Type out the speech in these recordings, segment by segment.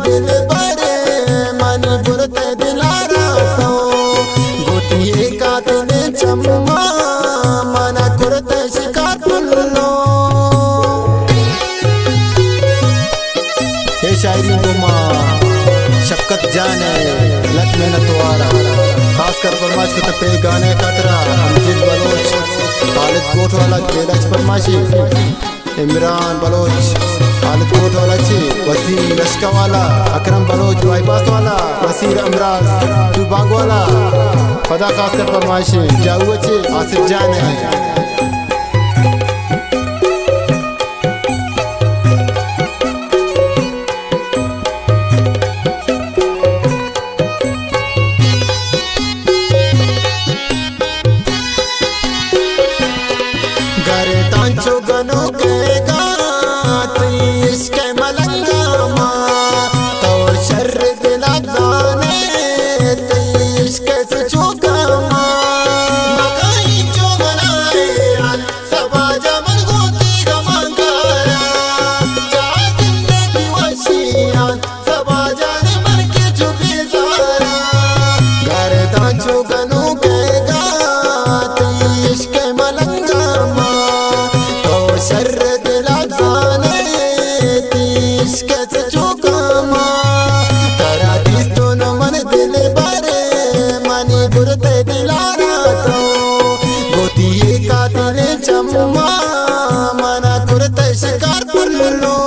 दिल बरे मनी बुरते दिलारा तो गोतिये का दिल चम्मा मना कुरते शिका तुल्लो। ये शायरी गुमा शक्कत जाने लत मेहनत वारा खासकर फरमाइश को पे गाने खतरा अमजद बलोच खालिद कोट वाला गेलच फरमाइशी इमरान बलोच खालिद कोट वाला ची वसीम लश्का वाला अकरम बलोच बाईपास वाला वसीर अमराज दुबाग वाला फदा खासकर फरमाइशी जाऊँ ची आसिफ जाने। तांचो गनो के गात इसके मलंगा माँ तो शर दिला गाने इसके सचोका माँ मकाई जो बनाए सबा जमन गोती गमंगारा चाहत में वशिया सबा जाने मर के चुपी सारा घर तांचो गनो के गात इसके मलंगा शर दिला गाने तीस कैसे चौकामा तारा दिस दोनों मन दिल बारे मनी बुरते दिलारा तो गोतिये का दिल चम्मा मना कुरते शिकार पुल्लो।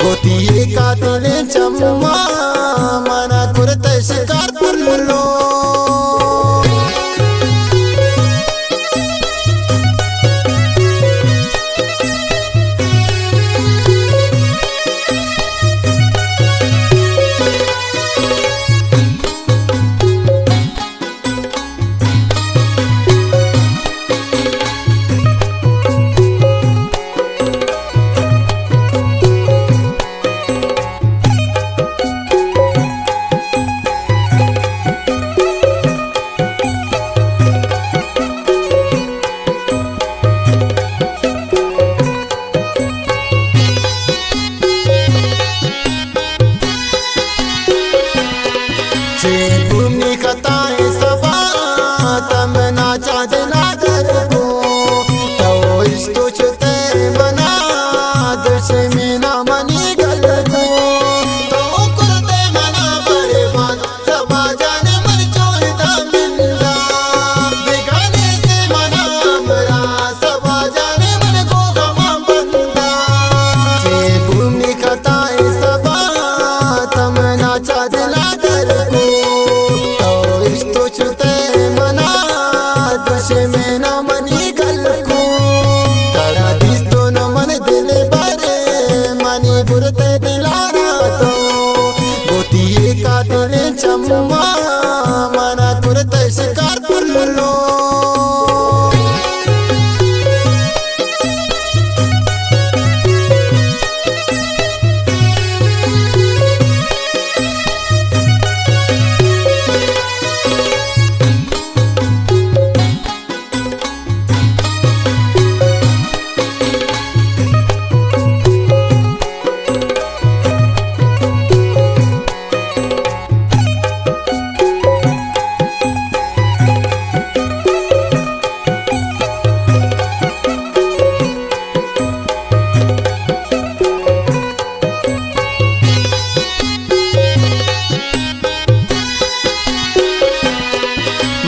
गोतिये का दिल चम्मा मना कुरते शिकार पुल्लो।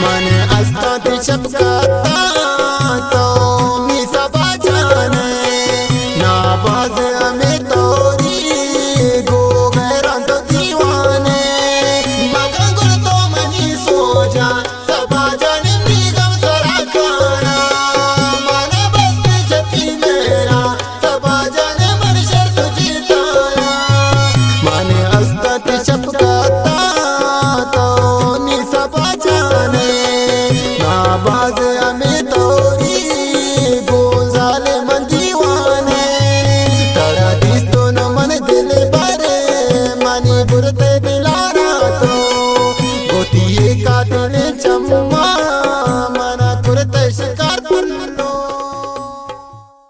मैंने अस्ता ती शफकत